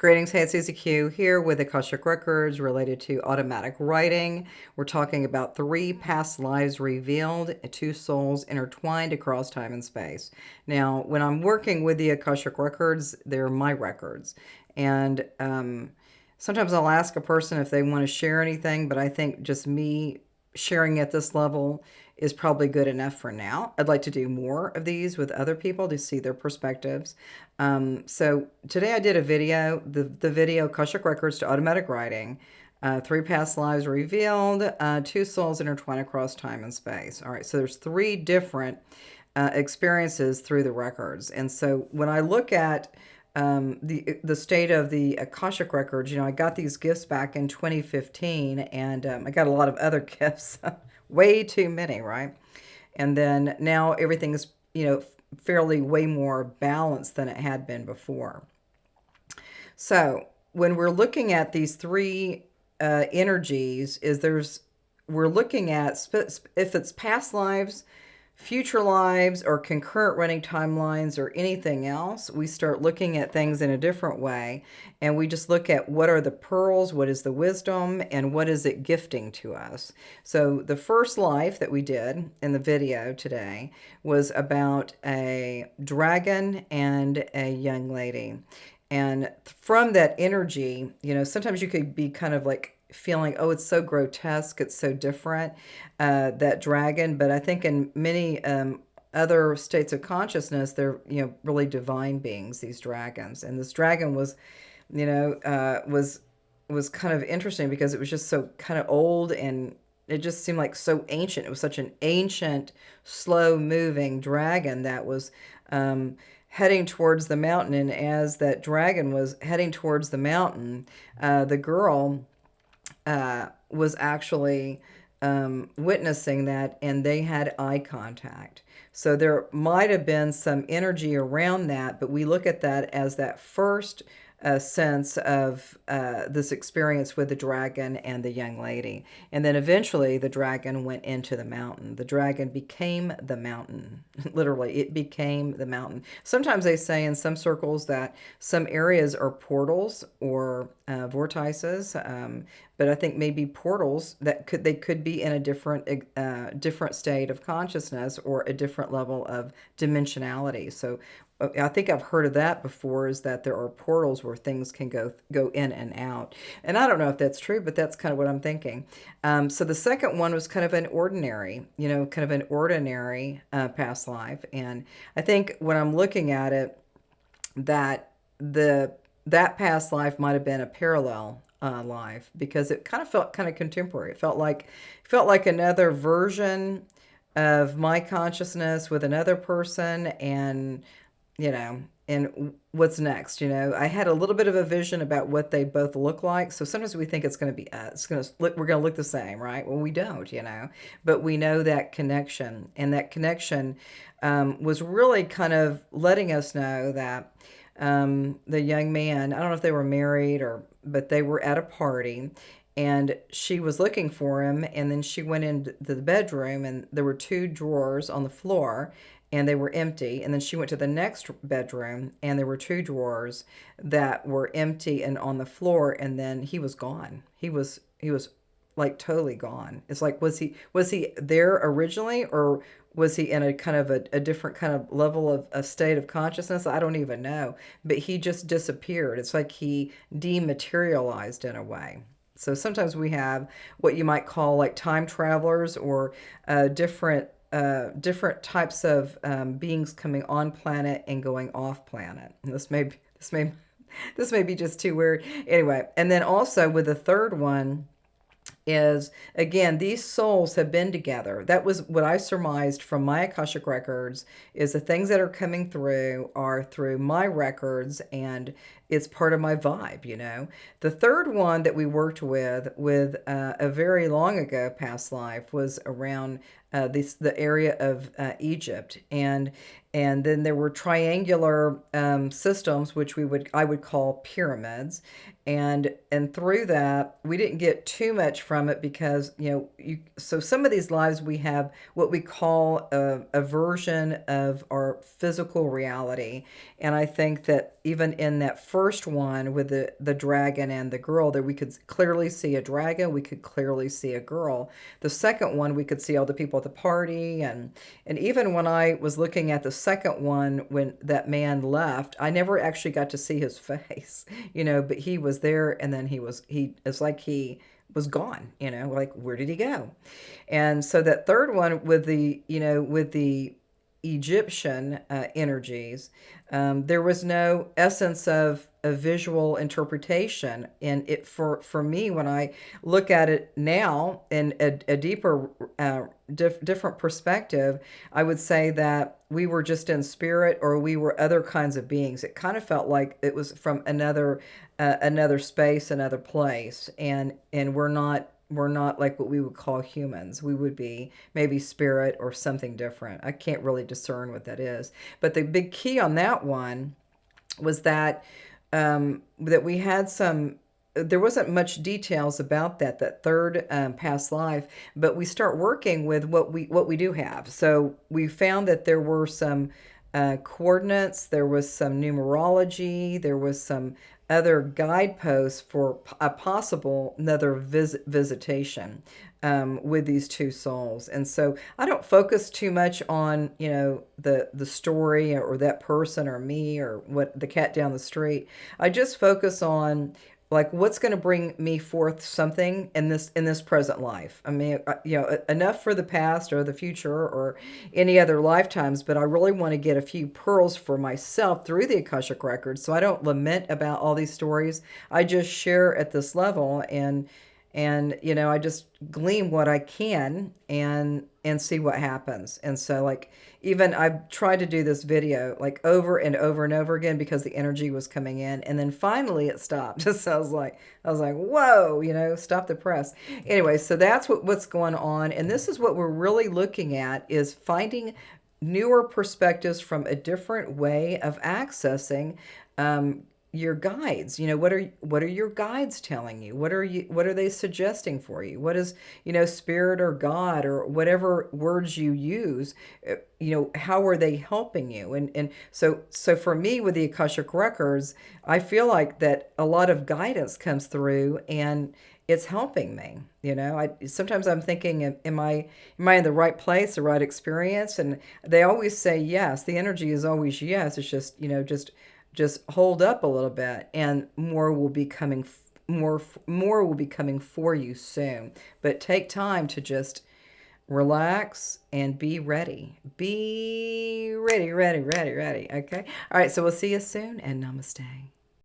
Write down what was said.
Greetings, hey, it's Susie Q here with Akashic Records related to automatic writing. We're talking about three past lives revealed, two souls intertwined across time and space. Now, when I'm working with the Akashic Records, they're my records. And sometimes I'll ask a person if they want to share anything, but I think just me sharing at this level is probably good enough for now. I'd like to do more of these with other people to see their perspectives. So today I did a video, the video Akashic Records to Automatic Writing, three past lives revealed, two souls intertwined across time and space. All right, so there's three different experiences through the records. And so when I look at the state of the Akashic Records, I got these gifts back in 2015, and I got a lot of other gifts, way too many, right? And then now everything is, fairly way more balanced than it had been before. So when we're looking at these three energies, we're looking at if it's past lives, future lives, or concurrent running timelines, or anything else. We start looking at things in a different way, and we just look at what are the pearls, what is the wisdom, and what is it gifting to us. So the first life that we did in the video today was about a dragon and a young lady. And from that energy, sometimes you could be kind of like feeling, oh, it's so grotesque, it's so different, that dragon. But I think in many other states of consciousness, they're, really divine beings, these dragons. And this dragon was, was kind of interesting because it was just so kind of old, and it just seemed like so ancient. It was such an ancient, slow moving dragon that was heading towards the mountain. And as that dragon was heading towards the mountain, the girl was actually witnessing that, and they had eye contact. So there might have been some energy around that, but we look at that as that first sense of this experience with the dragon and the young lady. And then eventually the dragon went into the mountain. The dragon became the mountain. Literally, it became the mountain. Sometimes they say in some circles that some areas are portals or vortices, but I think maybe portals that they could be in a different state of consciousness or a different level of dimensionality. So I think I've heard of that before, is that there are portals where things can go in and out. And I don't know if that's true, but that's kind of what I'm thinking. So the second one was kind of an ordinary, past life. And I think when I'm looking at it, that that past life might have been a parallel life, because it kind of felt kind of contemporary. It felt like another version of my consciousness with another person. And and what's next. I had a little bit of a vision about what they both look like. So sometimes we think it's going to be we're going to look the same, right? Well, we don't, but we know that connection, and that connection was really kind of letting us know that the young man, I don't know if they were married but they were at a party, and she was looking for him. And then she went into the bedroom, and there were two drawers on the floor, and they were empty. And then she went to the next bedroom, and there were two drawers that were empty and on the floor. And then he was gone. He was like totally gone. It's like, was he there originally, or was he in a kind of a different kind of level of a state of consciousness? I don't even know. But he just disappeared. It's like he dematerialized in a way. So sometimes we have what you might call like time travelers, or different types of beings coming on planet and going off planet. And this may be just too weird. Anyway, and then also with the third one is, again, these souls have been together. That was what I surmised from my Akashic records, is the things that are coming through are through my records, and it's part of my vibe. The third one that we worked with a very long ago past life was around the area of Egypt. And And then there were triangular systems, which I would call pyramids, and through that we didn't get too much from it because so some of these lives we have what we call a version of our physical reality, and I think that even in that first one with the dragon and the girl, that we could clearly see a dragon, we could clearly see a girl. The second one, we could see all the people at the party, and even when I was looking at the second one, when that man left, I never actually got to see his face, but he was there, and then it's like he was gone, like where did he go? And so that third one with the Egyptian energies, there was no essence of a visual interpretation. And it for me, when I look at it now in a deeper, different perspective, I would say that we were just in spirit, or we were other kinds of beings. It kind of felt like it was from another space, another place, and we're not like what we would call humans. We would be maybe spirit or something different. I can't really discern what that is. But the big key on that one was that we had some. There wasn't much details about that third past life, but we start working with what we do have. So we found that there were some coordinates, there was some numerology, there was some other guideposts for a possible another visitation with these two souls. And so I don't focus too much on the story or that person or me or what the cat down the street. I just focus on like what's going to bring me forth something in this present life. I mean, enough for the past or the future or any other lifetimes, but I really want to get a few pearls for myself through the Akashic records, so I don't lament about all these stories. I just share at this level, and I just glean what I can and see what happens. And so, like, even I've tried to do this video like over and over and over again because the energy was coming in, and then finally it stopped. So I was like, whoa, stop the press. Anyway, so that's what's going on, and this is what we're really looking at, is finding newer perspectives from a different way of accessing your guides. What are your guides telling you? What are they suggesting for you? What is, spirit or God or whatever words you use, how are they helping you? And so for me with the Akashic records, I feel like that a lot of guidance comes through, and it's helping me. Sometimes I'm thinking, am I in the right place, the right experience? And they always say yes. The energy is always yes. It's just hold up a little bit, and more will be coming. More will be coming for you soon. But take time to just relax and be ready. Be ready, ready, ready, ready. Okay. All right. So we'll see you soon, and namaste.